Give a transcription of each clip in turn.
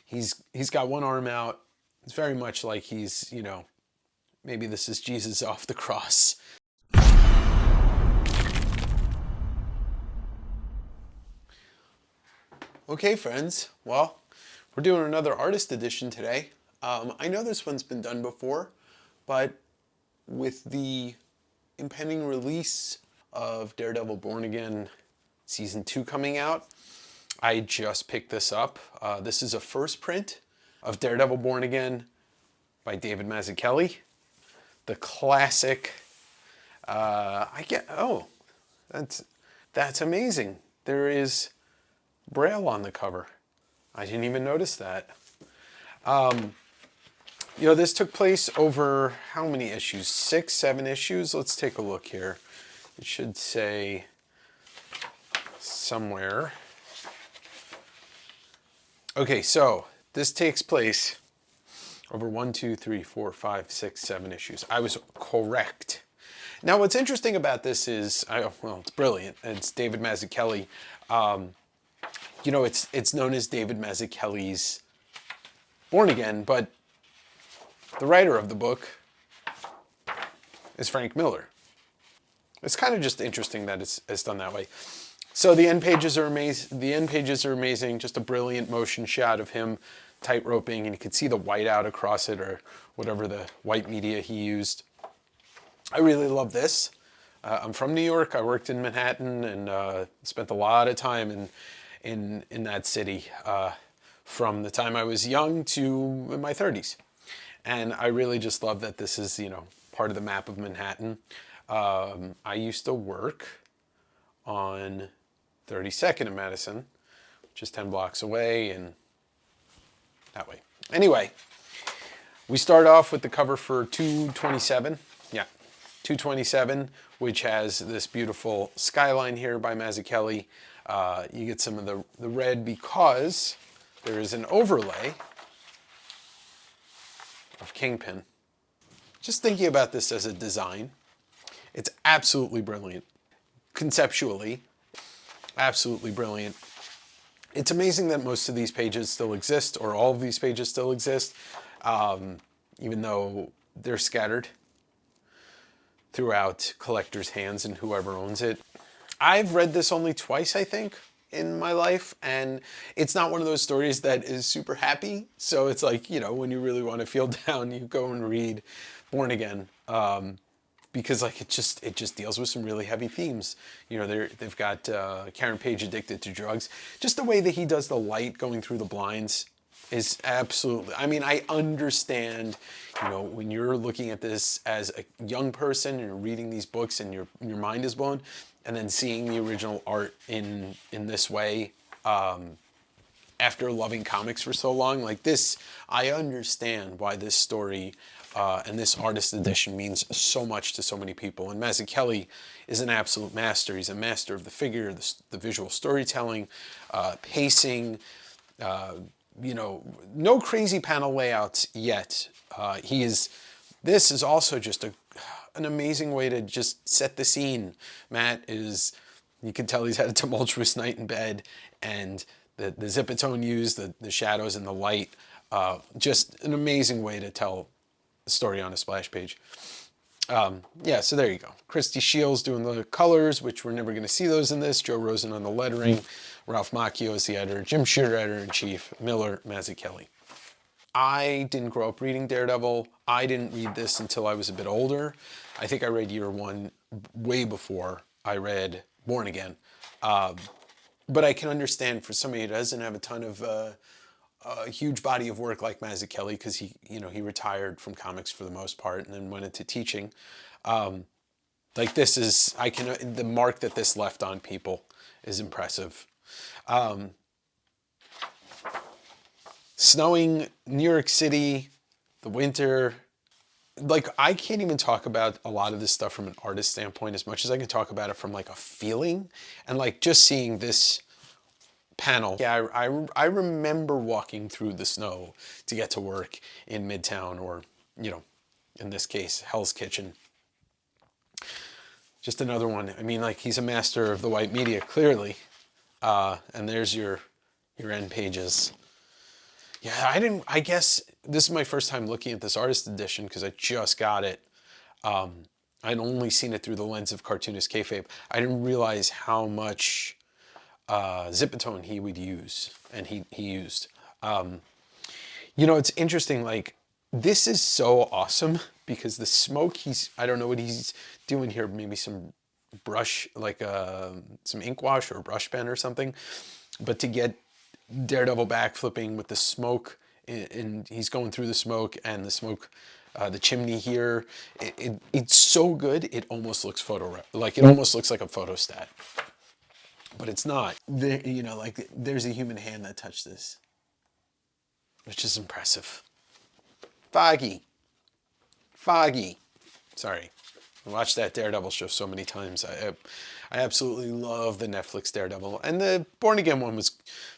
He's got one arm out. It's very much like he's, you know, maybe this is Jesus off the cross. Okay, friends. Well, we're doing another artist edition today. I know this one's been done before, but with the impending release of Daredevil Born Again Season 2 coming out, I just picked this up. This is a first print of Daredevil Born Again by David Mazzucchelli. The classic, that's amazing. There is Braille on the cover. I didn't even notice that. You know, this took place over how many issues? 6, 7 issues? Let's take a look here. It should say somewhere. Okay, so this takes place over 1, 2, 3, 4, 5, 6, 7 issues. I was correct. Now, what's interesting about this is, well, it's brilliant. It's David Mazzucchelli. You know, it's known as David Mazzucchelli's Born Again, but the writer of the book is Frank Miller. It's kind of just interesting that it's done that way. So the end pages are amazing. The end pages are amazing. Just a brilliant motion shot of him tightroping, and you could see the white out across it, or whatever the white media he used. I really love this. I'm from New York. I worked in Manhattan and spent a lot of time in that city from the time I was young to my 30s. And I really just love that this is, you know, part of the map of Manhattan. I used to work on 32nd and Madison, which is 10 blocks away, and that way. Anyway, we start off with the cover for 227. Yeah, 227, which has this beautiful skyline here by Mazzucchelli. You get some of the red because there is an overlay of Kingpin. Just thinking about this as a design, it's absolutely brilliant. Conceptually, absolutely brilliant. It's amazing that most of these pages still exist, or all of these pages still exist, even though they're scattered throughout collectors' hands and whoever owns it. I've read this only twice, I think, in my life, and it's not one of those stories that is super happy. So it's like, you know, when you really want to feel down, you go and read Born Again, because like it just deals with some really heavy themes. You know, they've got Karen Page addicted to drugs. Just the way that he does the light going through the blinds is absolutely, I mean, I understand, you know, when you're looking at this as a young person and you're reading these books and your mind is blown, and then seeing the original art in this way, after loving comics for so long, like this, I understand why this story and this artist edition means so much to so many people. And Mazzucchelli is an absolute master. He's a master of the figure, the visual storytelling, pacing, you know, no crazy panel layouts yet. This is also just an amazing way to just set the scene. Matt is, you can tell he's had a tumultuous night in bed, and the Ediiton used, the shadows and the light, just an amazing way to tell the story on a splash page. Yeah, so there you go. Christy Shields doing the colors, which we're never going to see those in this. Joe Rosen on the lettering. Ralph Macchio is the editor. Jim Shooter, editor-in-chief. Miller Mazzucchelli. I didn't grow up reading Daredevil. I didn't read this until I was a bit older. I think I read year 1 way before I read Born Again. But I can understand for somebody who doesn't have a ton of a huge body of work like Mazzucchelli, because he retired from comics for the most part and then went into teaching. Like this is, the mark that this left on people is impressive. Snowing New York City, the winter, like I can't even talk about a lot of this stuff from an artist standpoint as much as I can talk about it from like a feeling, and like just seeing this panel. Yeah, I remember walking through the snow to get to work in Midtown, or, you know, in this case, Hell's Kitchen. Just another one. I mean, like, he's a master of the white media, clearly. And there's your end pages. Yeah, I guess this is my first time looking at this artist edition because I just got it. I'd only seen it through the lens of cartoonist kayfabe. I didn't realize how much Zipatone he would use, and he used. You know, it's interesting, like, this is so awesome because the smoke I don't know what he's doing here, maybe some brush, like some ink wash or brush pen or something, but to get Daredevil backflipping with the smoke, and he's going through the smoke, and the smoke, the chimney here, it's so good, it almost looks like it almost looks like a photostat, but it's not. There, you know, like there's a human hand that touched this, which is impressive. Foggy. Foggy. Sorry. I watched that Daredevil show so many times. I absolutely love the Netflix Daredevil. And the Born Again one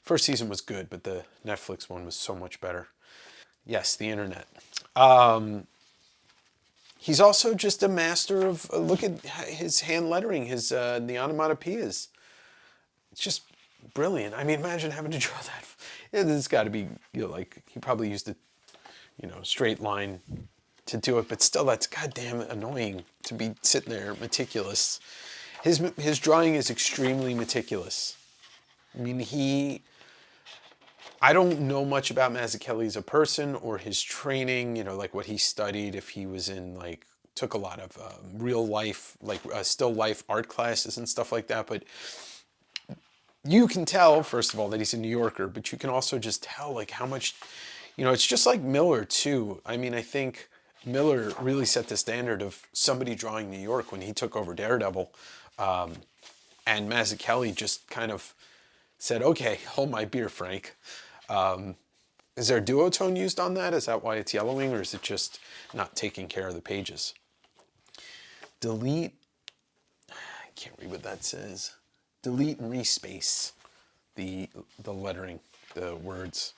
first season was good, but the Netflix one was so much better. Yes, the internet. He's also just a master of, look at his hand lettering, the onomatopoeias. It's just brilliant. I mean, imagine having to draw that. Yeah, this has got to be, you know, like, he probably used a, you know, straight line to do it, but still, that's goddamn annoying to be sitting there meticulous. His drawing is extremely meticulous. I mean, I don't know much about Mazzucchelli as a person or his training, you know, like what he studied, if he was in, like, took a lot of real life, like still life art classes and stuff like that, but you can tell, first of all, that he's a New Yorker, but you can also just tell, like, how much, you know, it's just like Miller, too. I mean, I think Miller really set the standard of somebody drawing New York when he took over Daredevil. And Mazzucchelli just kind of said, okay, hold my beer, Frank. Is there duotone used on that? Is that why it's yellowing, or is it just not taking care of the pages? Delete, I can't read what that says. Delete and respace the lettering, the words.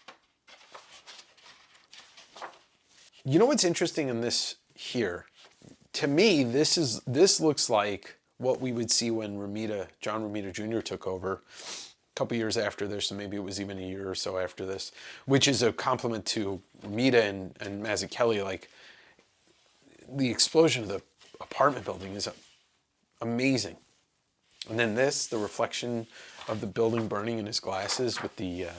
You know what's interesting in this here? To me, this looks like what we would see when John Romita Jr. took over a couple years after this, and maybe it was even a year or so after this, which is a compliment to Romita and Mazzucchelli. Like, the explosion of the apartment building is amazing. And then the reflection of the building burning in his glasses with the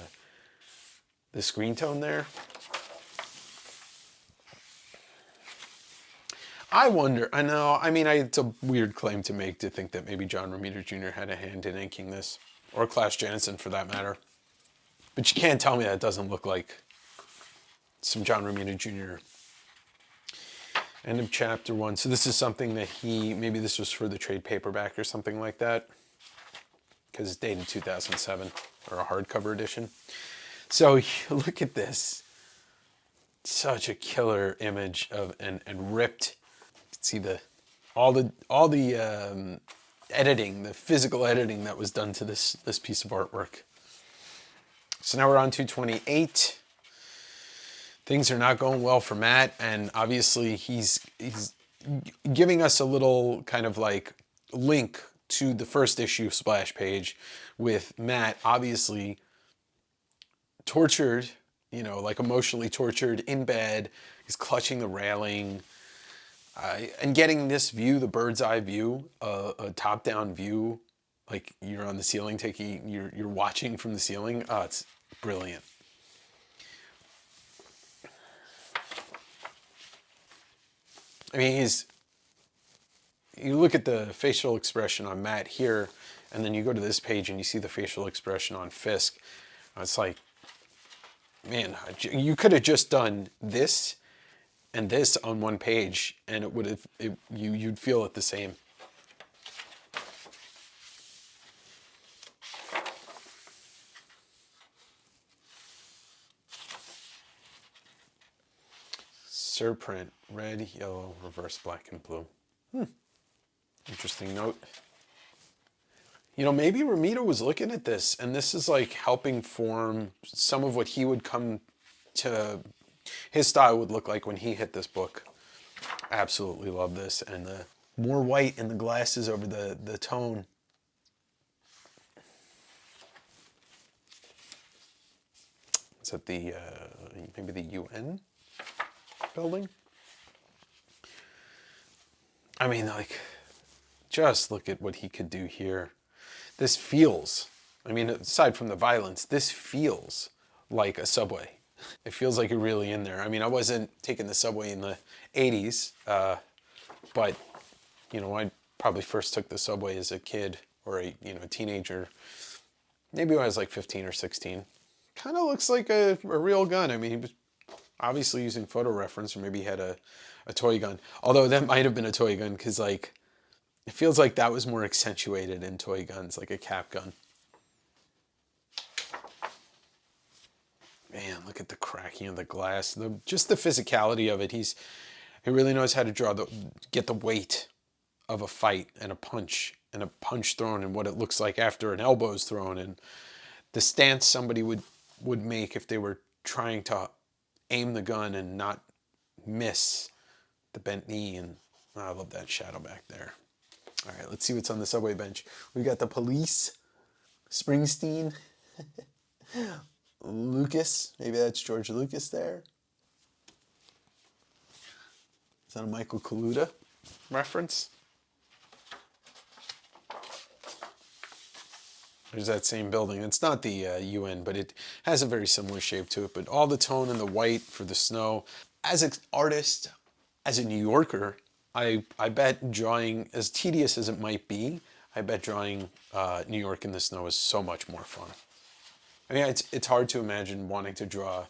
screen tone there. I wonder, I know, I mean, it's a weird claim to make to think that maybe John Romita Jr. had a hand in inking this, or Klaus Janson for that matter. But you can't tell me that doesn't look like some John Romita Jr. End of chapter 1. So this is something that maybe this was for the trade paperback or something like that, because it's dated 2007, or a hardcover edition. So look at this. Such a killer image of, and ripped. You can see all the editing, the physical editing that was done to this piece of artwork. So now we're on 228. Things are not going well for Matt, and obviously he's giving us a little kind of like link to the first issue splash page with Matt obviously tortured, you know, like emotionally tortured in bed. He's clutching the railing, and getting this view, the bird's eye view, a top-down view, like you're on the ceiling you're watching from the ceiling. Oh, it's brilliant. I mean, you look at the facial expression on Matt here, and then you go to this page and you see the facial expression on Fisk. It's like, man, you could have just done this and this on one page, and you'd feel it the same. Surprint, red, yellow, reverse black, and blue. Interesting note. You know, maybe Romita was looking at this, and this is like helping form some of what he would come to, his style would look like when he hit this book. Absolutely love this, and the more white in the glasses over the tone. Is that the, maybe the UN building? I mean, like, just look at what he could do here. This feels, I mean, aside from the violence, this feels like a subway. It feels like you're really in there. I mean, I wasn't taking the subway in the 80s, but, you know, I probably first took the subway as a kid or a, you know, teenager. Maybe when I was like 15 or 16. Kind of looks like a real gun. I mean, he was obviously using photo reference, or maybe he had a toy gun. Although that might have been a toy gun, because like, it feels like that was more accentuated in toy guns, like a cap gun. Man, look at the cracking of the glass. Just the physicality of it. He really knows how to get the weight of a fight and a punch thrown and what it looks like after an elbow is thrown, and the stance somebody would make if they were trying to aim the gun and not miss the bent knee. And I love that shadow back there. All right, let's see what's on the subway bench. We got the Police, Springsteen, Lucas. Maybe that's George Lucas there. Is that a Michael Kaluta reference? There's that same building. It's not the UN, but it has a very similar shape to it. But all the tone and the white for the snow. As an artist, as a New Yorker, I bet drawing, as tedious as it might be, I bet drawing New York in the snow is so much more fun. I mean, it's hard to imagine wanting to draw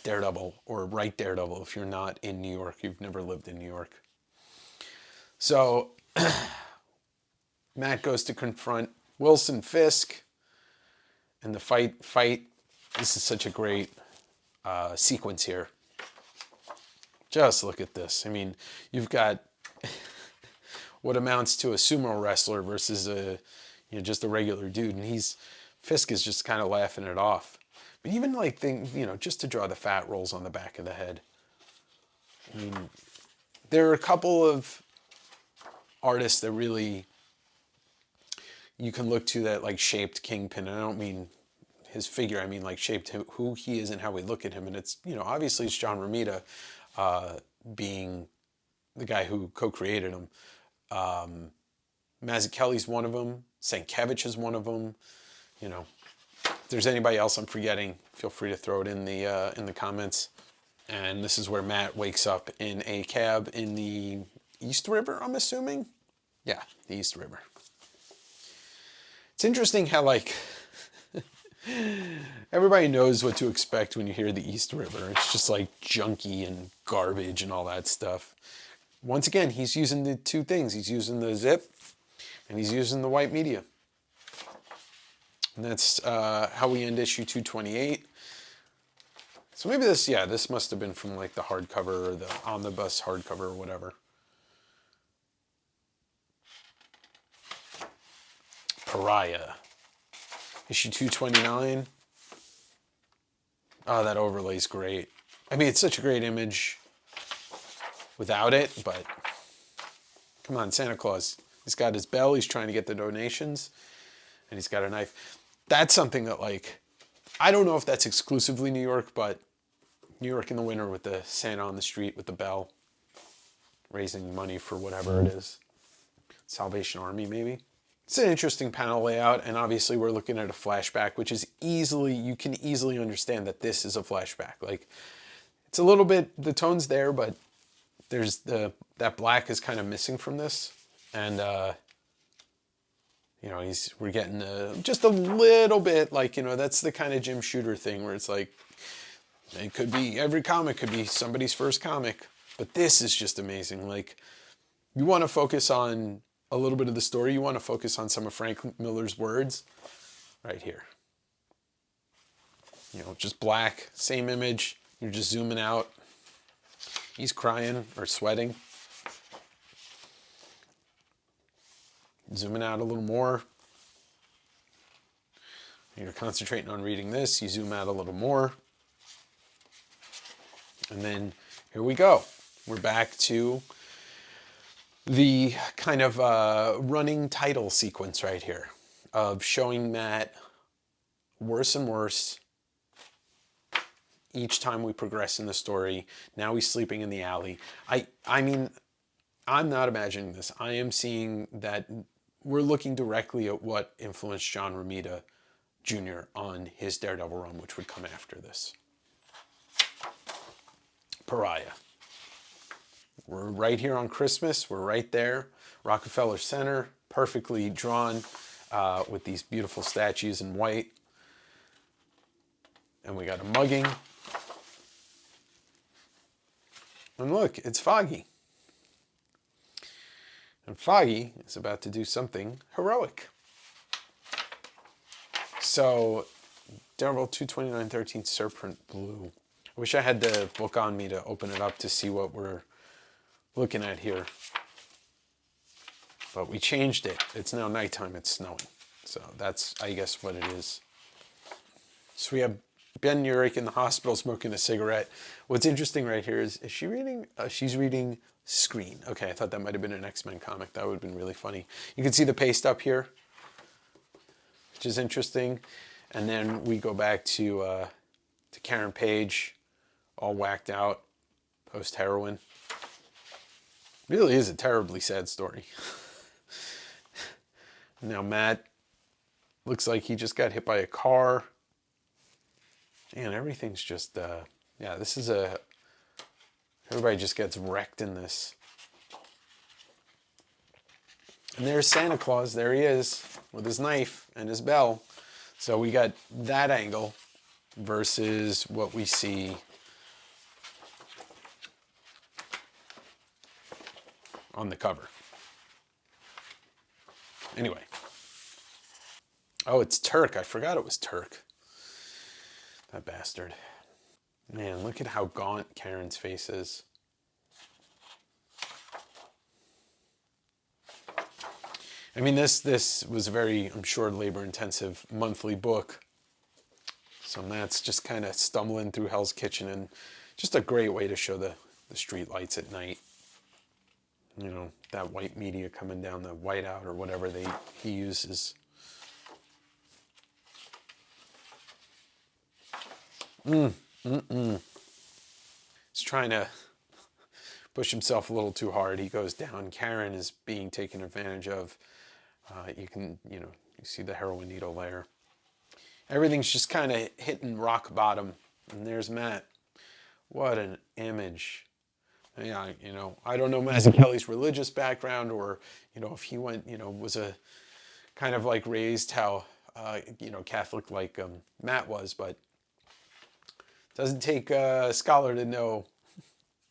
Daredevil or write Daredevil if you're not in New York, you've never lived in New York. So Matt goes to confront Wilson Fisk, and the fight. This is such a great sequence here. Just look at this. I mean, you've got what amounts to a sumo wrestler versus just a regular dude, and Fisk is just kind of laughing it off. But even like just to draw the fat rolls on the back of the head. I mean, there are a couple of artists that really you can look to that like shaped Kingpin. And I don't mean his figure, I mean like shaped who he is and how we look at him. And it's, obviously it's John Romita being the guy who co-created him. Mazzucchelli's one of them. Sienkiewicz is one of them. If there's anybody else I'm forgetting, feel free to throw it in the comments. And this is where Matt wakes up in a cab in the East River, I'm assuming. Yeah, the East River. It's interesting how like everybody knows what to expect when you hear the East River. It's just like junky and garbage and all that stuff. Once again, he's using the two things. He's using the zip and he's using the white media. And that's how we end issue 228. So maybe this must have been from like the hardcover or the omnibus hardcover or whatever. Pariah. Issue 229. Oh, that overlay's great. I mean, it's such a great image without it, but come on, Santa Claus. He's got his bell, he's trying to get the donations, and he's got a knife. That's something that, like, I don't know if that's exclusively New York, but New York in the winter with the Santa on the street with the bell, raising money for whatever it is. Salvation Army, maybe. It's an interesting panel layout, and obviously we're looking at a flashback, which is you can easily understand that this is a flashback. Like, it's a little bit, the tone's there, but there's that black is kind of missing from this. And, we're getting just a little bit, like, that's the kind of Jim Shooter thing where it's like, it could be, every comic could be somebody's first comic, but this is just amazing. Like, you want to focus on a little bit of the story, you want to focus on some of Frank Miller's words right here. Just black, same image, you're just zooming out. He's crying or sweating. Zooming out a little more. You're concentrating on reading this, you zoom out a little more. And then here we go. We're back to the kind of running title sequence right here of showing Matt worse and worse, each time we progress in the story. Now he's sleeping in the alley. I mean, I'm not imagining this. I am seeing that we're looking directly at what influenced John Romita Jr. on his Daredevil run, which would come after this. Pariah. We're right here on Christmas. We're right there. Rockefeller Center, perfectly drawn with these beautiful statues in white. And we got a mugging. And look, it's Foggy. And Foggy is about to do something heroic. So, Daredevil 22913 Serpent Blue. I wish I had the book on me to open it up to see what we're looking at here. But we changed it. It's now nighttime, it's snowing. So that's, I guess, what it is. So we have Ben Urich in the hospital smoking a cigarette. What's interesting right here is she reading? She's reading Screen. Okay, I thought that might have been an X-Men comic. That would have been really funny. You can see the paste up here, which is interesting. And then we go back to Karen Page, all whacked out, post-heroin. Really is a terribly sad story. Now Matt looks like he just got hit by a car. And everything's just, yeah, this is everybody just gets wrecked in this. And there's Santa Claus, there he is, with his knife and his bell. So we got that angle versus what we see on the cover. Anyway. Oh, it's Turk. I forgot it was Turk. That bastard. Man, look at how gaunt Karen's face is. I mean, this was a very, I'm sure, labor-intensive monthly book. So Matt's just kind of stumbling through Hell's Kitchen, and just a great way to show the street lights at night. You know, that white media coming down the whiteout or whatever he uses. He's trying to push himself a little too hard. He goes down. Karen is being taken advantage of. You see the heroin needle there. Everything's just kind of hitting rock bottom. And there's Matt. What an image. Yeah, I don't know Mazzucchelli's religious background, or, if he went, was a kind of like raised how, Catholic like Matt was, but it doesn't take a scholar to know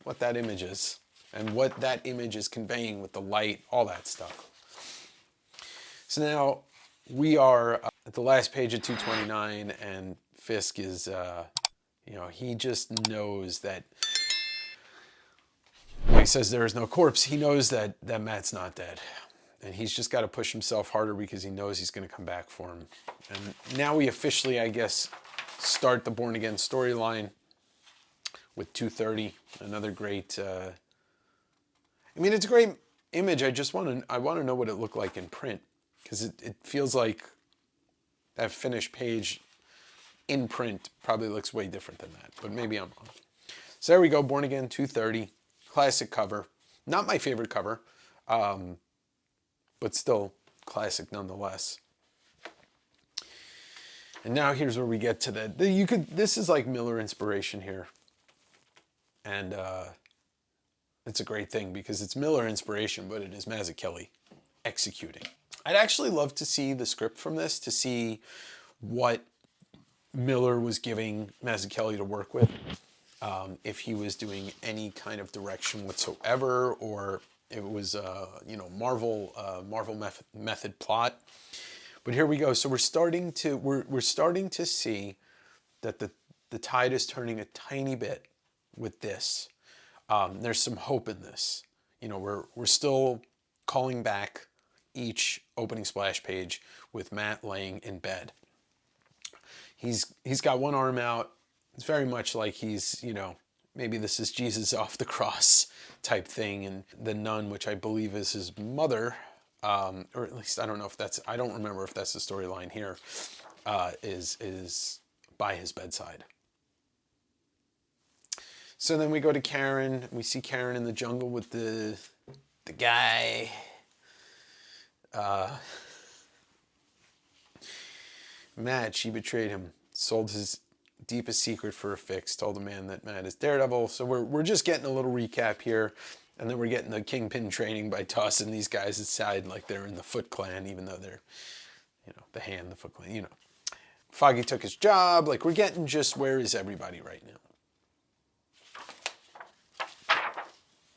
what that image is and what that image is conveying with the light, all that stuff. So now we are at the last page of 229, and Fisk is, he just knows that, when he says there is no corpse, he knows that Matt's not dead. And he's just got to push himself harder because he knows he's going to come back for him. And now we officially, I guess, start the Born Again storyline with 230. Another great, it's a great image. I want to know what it looked like in print, because it feels like that finished page in print probably looks way different than that, but maybe I'm wrong. So there we go, Born Again 230, classic cover. Not my favorite cover, but still classic nonetheless. And now here's where we get to this is like Miller inspiration here. And it's a great thing because it's Miller inspiration, but it is Mazzucchelli executing. I'd actually love to see the script from this, to see what Miller was giving Mazzucchelli to work with. If he was doing any kind of direction whatsoever, or if it was, Marvel method plot. But here we go. So we're starting to see that the tide is turning a tiny bit with this. There's some hope in this. We're still calling back each opening splash page with Matt laying in bed. He's got one arm out. It's very much like he's, maybe this is Jesus off the cross type thing. And the nun, which I believe is his mother, or at least I don't remember if that's the storyline here, is by his bedside. So then we go to Karen. We see Karen in the jungle with the guy. Matt, she betrayed him. Sold his deepest secret for a fix. Told the man that Matt is Daredevil. So we're just getting a little recap here. And then we're getting the Kingpin training by tossing these guys aside like they're in the Foot Clan, even though they're, the Hand, the Foot Clan, Foggy took his job. Like, we're getting just where is everybody right now.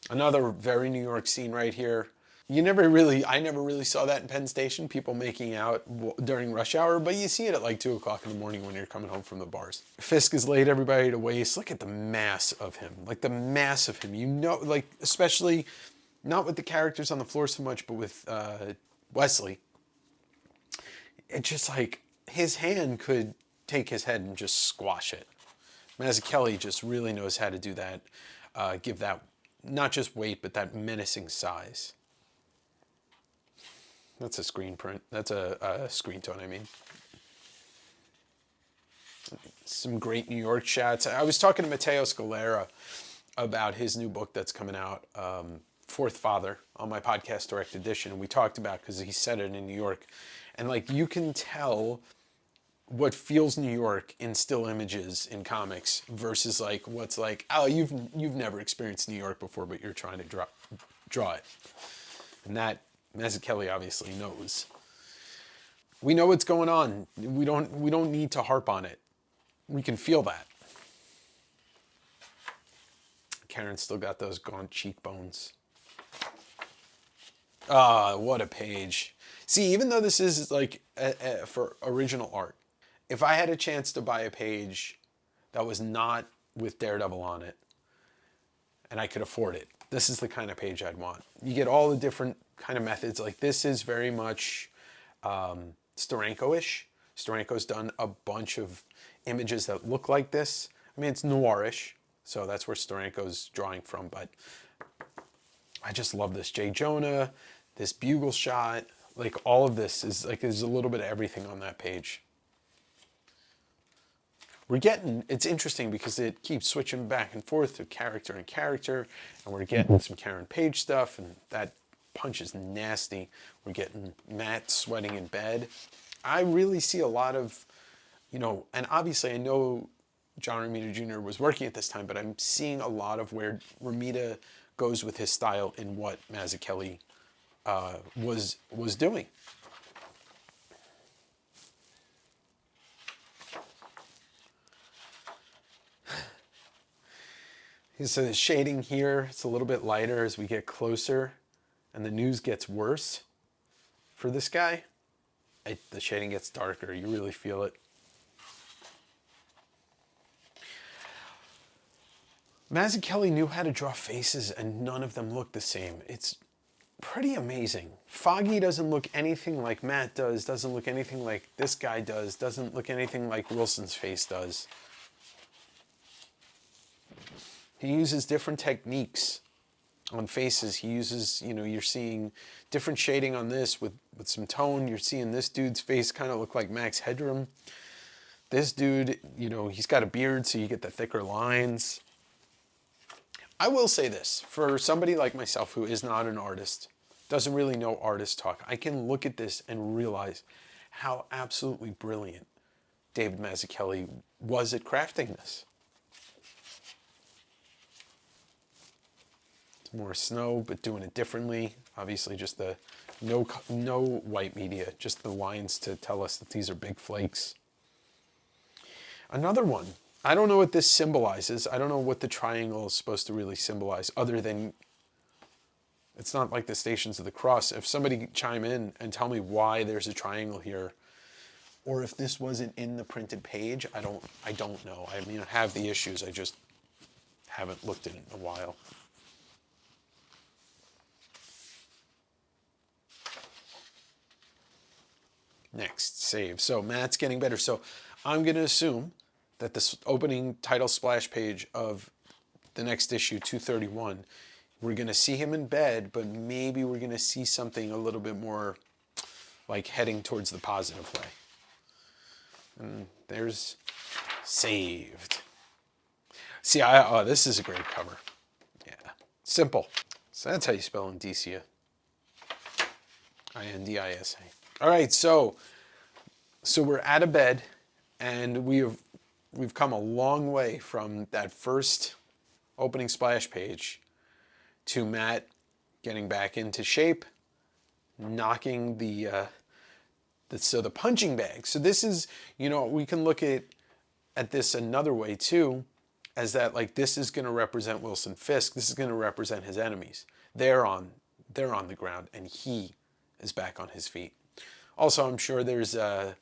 Another very New York scene right here. I never really saw that in Penn Station, people making out during rush hour, but you see it at like 2 o'clock in the morning when you're coming home from the bars. Fisk has laid everybody to waste. Look at the mass of him. Like the mass of him, like especially not with the characters on the floor so much, but with Wesley. It's just like his hand could take his head and just squash it. Mazzucchelli just really knows how to do that. Give that not just weight, but that menacing size. That's a screen print. That's a screen tone, I mean. Some great New York shots. I was talking to Matteo Scalera about his new book that's coming out, Fourth Father, on my podcast Direct Edition. And we talked about, because he said it in New York. And like, you can tell what feels New York in still images in comics versus like what's like, oh, you've never experienced New York before, but you're trying to draw it. And that Mazzucchelli obviously knows. We know what's going on. We don't need to harp on it. We can feel that. Karen's still got those gaunt cheekbones. Ah, what a page. See, even though this is like for original art, if I had a chance to buy a page that was not with Daredevil on it, and I could afford it, this is the kind of page I'd want. You get all the different kind of methods. Like this is very much Steranko-ish. Steranko's done a bunch of images that look like this. I mean, it's noirish, so that's where Steranko's drawing from, but I just love this. J. Jonah, this bugle shot, like all of this is like, there's a little bit of everything on that page. It's interesting because it keeps switching back and forth to character and character, and we're getting some Karen Page stuff, and that punch is nasty. We're getting Matt sweating in bed. I really see a lot of, and obviously I know John Romita Jr. was working at this time, but I'm seeing a lot of where Romita goes with his style in what Mazzucchelli was doing. So the shading here, it's a little bit lighter as we get closer, and the news gets worse for this guy. The shading gets darker, you really feel it. Mazzucchelli knew how to draw faces and none of them look the same. It's pretty amazing. Foggy doesn't look anything like Matt does, doesn't look anything like this guy does, doesn't look anything like Wilson's face does. He uses different techniques on faces. He uses, you're seeing different shading on this with some tone. You're seeing this dude's face kind of look like Max Headroom. This dude, he's got a beard, so you get the thicker lines. I will say this, for somebody like myself who is not an artist, doesn't really know artist talk, I can look at this and realize how absolutely brilliant David Mazzucchelli was at crafting this. More snow, but doing it differently. Obviously just the no white media, just the lines to tell us that these are big flakes. Another one, I don't know what this symbolizes. I don't know what the triangle is supposed to really symbolize, other than it's not like the Stations of the Cross. If somebody chime in and tell me why there's a triangle here, or if this wasn't in the printed page, I don't know. I mean, I have the issues, I just haven't looked at it in a while. Next, save. So Matt's getting better. So I'm going to assume that this opening title splash page of the next issue, 231, we're going to see him in bed, but maybe we're going to see something a little bit more like heading towards the positive way. And there's saved. See, this is a great cover. Yeah, simple. So that's how you spell Indicia. Indisa. All right, so we're out of bed, and we've come a long way from that first opening splash page to Matt getting back into shape, knocking the punching bag. So this is, we can look at this another way too, as that like this is going to represent Wilson Fisk. This is going to represent his enemies. They're on the ground, and he is back on his feet. Also, I'm sure there's the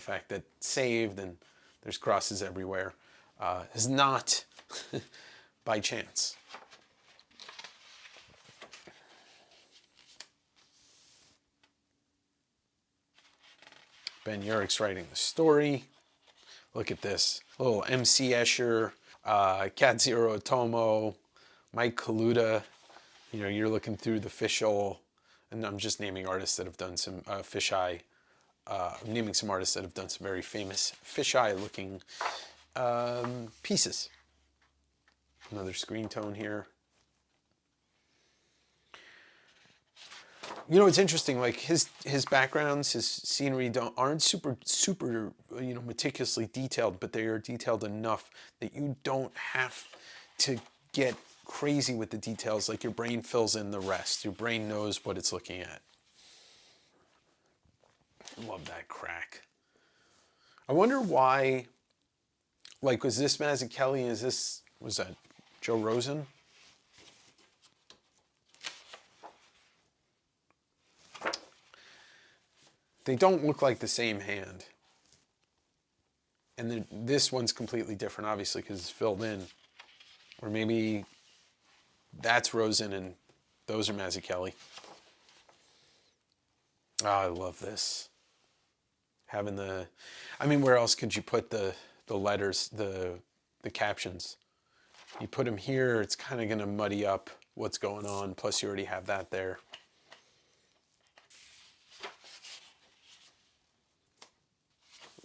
fact that saved and there's crosses everywhere is not by chance. Ben Urich's writing the story. Look at this. Little MC Escher, Katsuro Otomo, Mike Kaluta. You're looking through the official, and I'm just naming artists that have done some fisheye. I'm naming some artists that have done some very famous fisheye looking pieces. Another screen tone here. It's interesting. Like his backgrounds, his scenery aren't super meticulously detailed, but they are detailed enough that you don't have to get crazy with the details. Like your brain fills in the rest. Your brain knows what it's looking at. Love that crack. I wonder why. Like, was this Mazzucchelli? Was that Joe Rosen? They don't look like the same hand. And this one's completely different, obviously, because it's filled in. Or maybe that's Rosen and those are Mazzucchelli. Oh, I love this. Having where else could you put the letters, the captions? You put them here, it's kind of going to muddy up what's going on. Plus, you already have that there.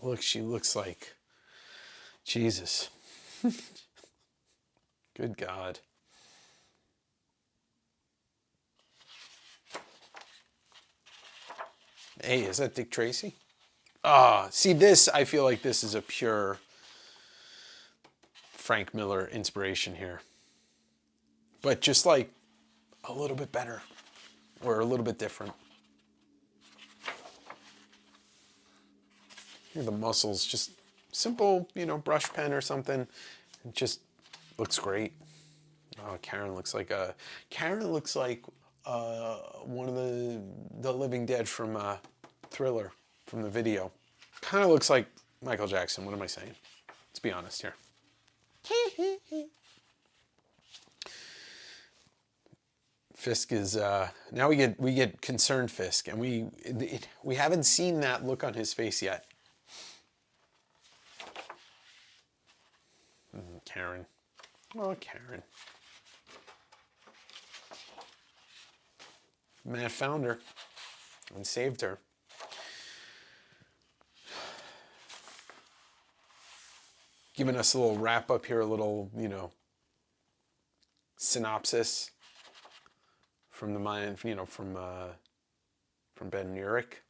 Look, she looks like Jesus. Good God. Hey, is that Dick Tracy? See this, I feel like this is a pure Frank Miller inspiration here. But just like a little bit better or a little bit different. Here the muscles, just simple, brush pen or something. It just looks great. Oh, Karen looks like one of the living dead from Thriller, from the video. Kind of looks like Michael Jackson. What am I saying? Let's be honest here. Fisk is now we get concerned Fisk, and we haven't seen that look on his face yet. Karen. Oh, Karen. Matt found her and saved her. Giving us a little wrap up here, a little, synopsis from the mind, from Ben Urich.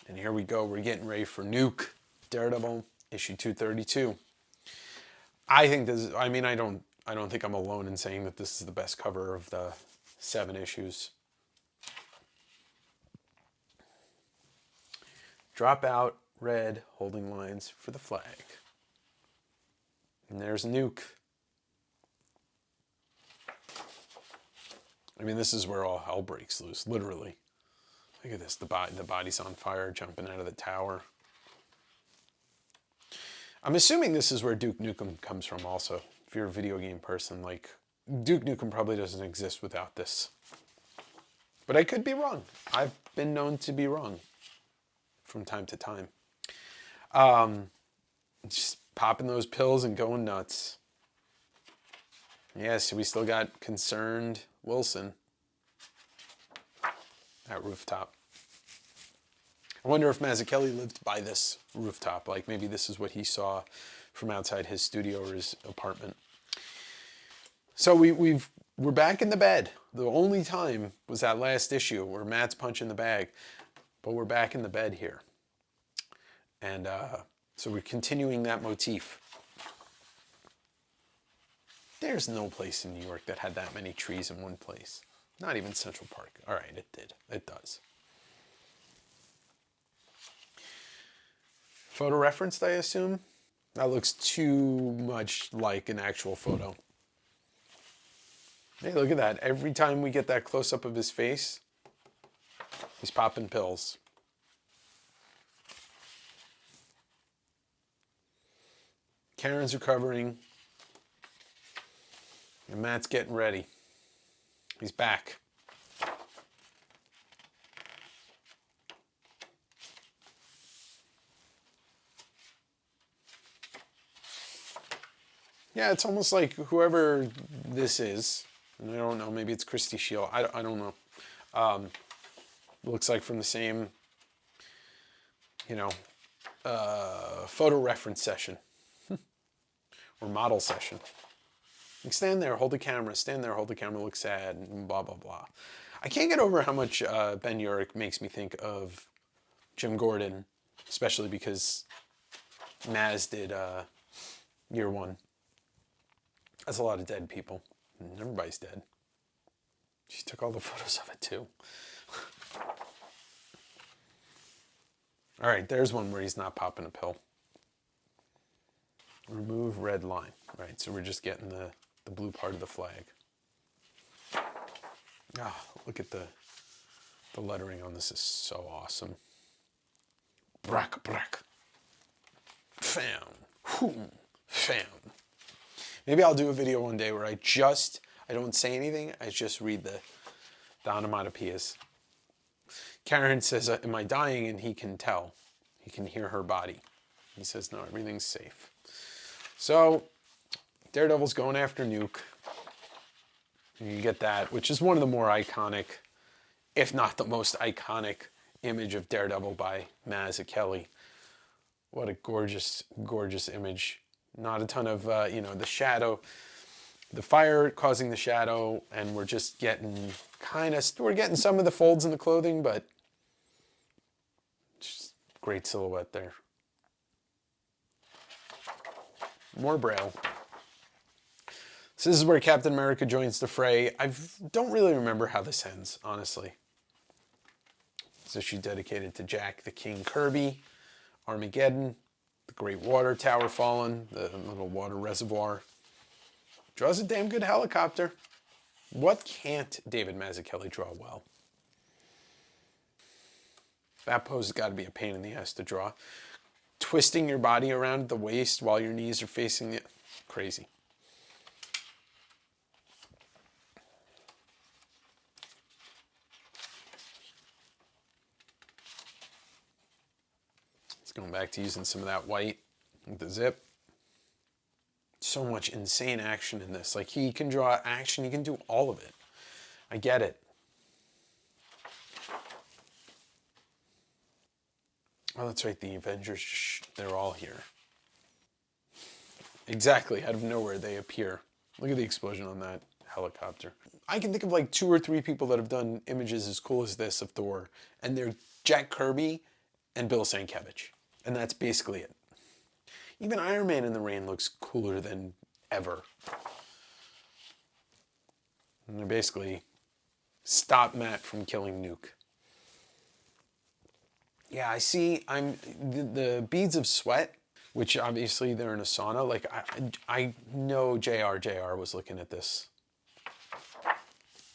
And here we go. We're getting ready for Nuke, Daredevil, issue 232. I think this is, I don't think I'm alone in saying that this is the best cover of the 7 issues. Drop out, red, holding lines for the flag. And there's Nuke. This is where all hell breaks loose, literally. Look at this, the body's on fire, jumping out of the tower. I'm assuming this is where Duke Nukem comes from also. If you're a video game person, like, Duke Nukem probably doesn't exist without this. But I could be wrong. I've been known to be wrong from time to time. Just popping those pills and going nuts. Yes, we still got concerned Wilson at rooftop. I wonder if Mazzucchelli lived by this rooftop. Like maybe this is what he saw from outside his studio or his apartment. So we're back in the bed. The only time was that last issue where Matt's punching the bag, but we're back in the bed here. And so we're continuing that motif. There's no place in New York that had that many trees in one place. Not even Central Park. All right, it did. It does. Photo referenced, I assume? That looks too much like an actual photo. Hey, look at that. Every time we get that close-up of his face, he's popping pills. Karen's recovering. And Matt's getting ready. He's back. Yeah, it's almost like whoever this is, and I don't know, maybe it's Christy Shield, I don't know. Looks like from the same, photo reference session or model session. Like, stand there, hold the camera, stand there, hold the camera, look sad, and blah, blah, blah. I can't get over how much Ben Urich makes me think of Jim Gordon, especially because Mazz did Year One. That's a lot of dead people. And everybody's dead. She took all the photos of it too. All right, there's one where he's not popping a pill. Remove red line. Right, so we're just getting the blue part of the flag. Ah, look at the lettering on this is so awesome. Brack, brack. Fam. Whoom. Fam. Maybe I'll do a video one day where I don't say anything, I just read the onomatopoeias. Karen says, am I dying? And he can tell. He can hear her body. He says, no, everything's safe. So, Daredevil's going after Nuke. And you get that, which is one of the more iconic, if not the most iconic image of Daredevil by Mazzucchelli. What a gorgeous, gorgeous image. Not a ton of, the shadow, the fire causing the shadow, and we're just getting we're getting some of the folds in the clothing, but just great silhouette there. More Braille. So this is where Captain America joins the fray. I don't really remember how this ends, honestly. It's an issue dedicated to Jack the King Kirby, Armageddon, the Great Water Tower fallen, the little water reservoir. Draws a damn good helicopter. What can't David Mazzucchelli draw well? That pose has got to be a pain in the ass to draw. Twisting your body around the waist while your knees are facing the... Crazy. It's going back to using some of that white with the zip. So much insane action in this. Like, he can draw action, he can do all of it. I get it. Oh, that's right, the Avengers, they're all here. Exactly, out of nowhere they appear. Look at the explosion on that helicopter. I can think of like 2 or 3 people that have done images as cool as this of Thor, and they're Jack Kirby and Bill Sienkiewicz. And that's basically it. Even Iron Man in the rain looks cooler than ever. And they basically stop Matt from killing Nuke. Yeah, I see. The beads of sweat, which obviously they're in a sauna. Like I know JR was looking at this,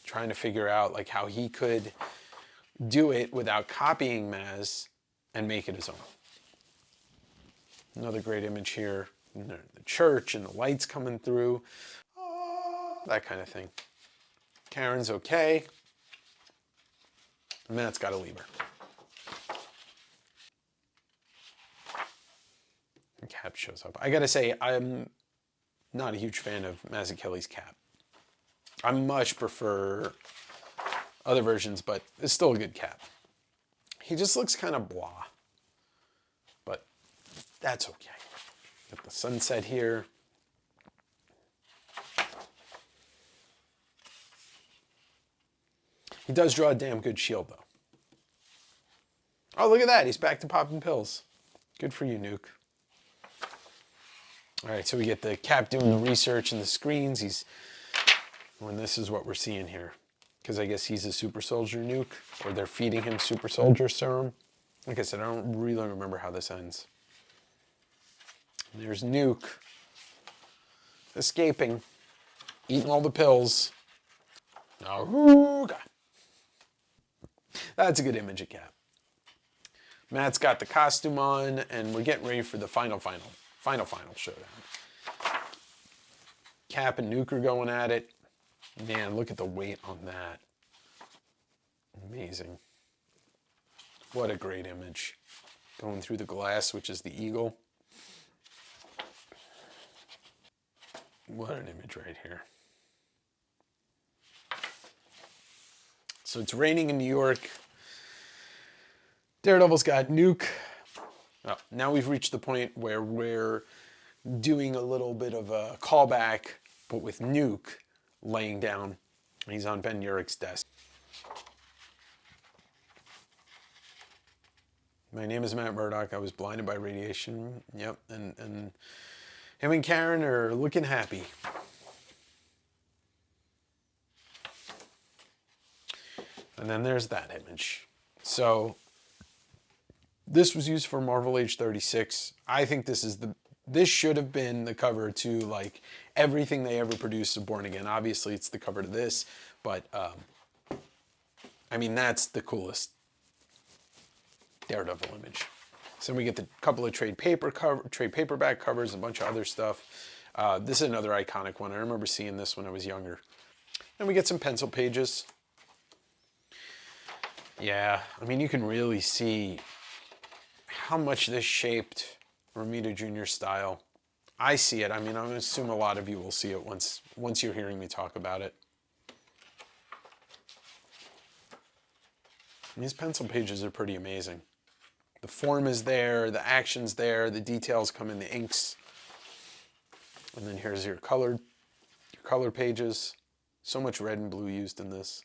trying to figure out like how he could do it without copying Mazz and make it his own. Another great image here. The church and the lights coming through. That kind of thing. Karen's okay. And Matt's got to leave her. And Cap shows up. I gotta say, I'm not a huge fan of Mazzucchelli's Cap. I much prefer other versions, but it's still a good Cap. He just looks kind of blah. But that's okay. Got the sunset here. He does draw a damn good shield, though. Oh, look at that. He's back to popping pills. Good for you, Nuke. All right, so we get the Cap doing the research and the screens. When this is what we're seeing here. Because I guess he's a super soldier Nuke, or they're feeding him super soldier serum. Like I said, I don't really remember how this ends. And there's Nuke. Escaping. Eating all the pills. Oh, God. That's a good image of Cap. Matt's got the costume on, and we're getting ready for the final showdown. Cap and Nuke are going at it. Man, look at the weight on that. Amazing. What a great image. Going through the glass, which is the eagle. What an image right here. So it's raining in New York. Daredevil's got Nuke. Oh, now we've reached the point where we're doing a little bit of a callback, but with Nuke laying down. He's on Ben Urich's desk. My name is Matt Murdock. I was blinded by radiation. Yep, and him and Karen are looking happy. And then there's that image. So this was used for Marvel Age 36. I think this should have been the cover to like everything they ever produced of Born Again. Obviously, it's the cover to this, but I mean, that's the coolest Daredevil image. So we get the couple of trade paperback covers, a bunch of other stuff. This is another iconic one. I remember seeing this when I was younger. And we get some pencil pages. Yeah, I mean, you can really see how much this shaped Romita Jr.'s style. I see it. I mean, I'm going to assume a lot of you will see it once you're hearing me talk about it. These pencil pages are pretty amazing. The form is there, the action's there, the details come in the inks. And then here's your color pages. So much red and blue used in this.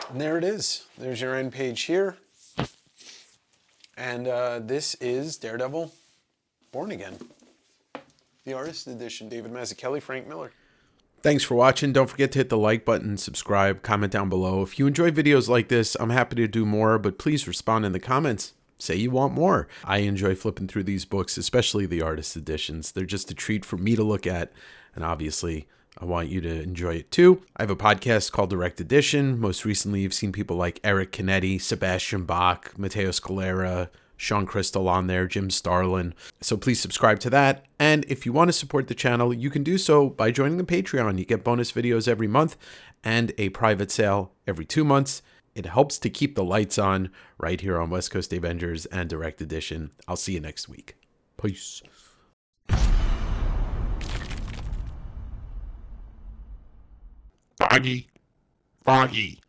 And there it is. There's your end page here. And this is Daredevil Born Again. The artist edition, David Mazzucchelli, Frank Miller. Thanks for watching. Don't forget to hit the like button, subscribe, comment down below. If you enjoy videos like this, I'm happy to do more, but please respond in the comments. Say you want more. I enjoy flipping through these books, especially the artist editions. They're just a treat for me to look at, and obviously I want you to enjoy it too. I have a podcast called Direct Edition. Most recently, you've seen people like Eric Canetti, Sebastian Bach, Matteo Scalera, Sean Crystal on there, Jim Starlin. So please subscribe to that. And if you want to support the channel, you can do so by joining the Patreon. You get bonus videos every month and a private sale every 2 months. It helps to keep the lights on right here on West Coast Davengers and Direct Edition. I'll see you next week. Peace. Foggy.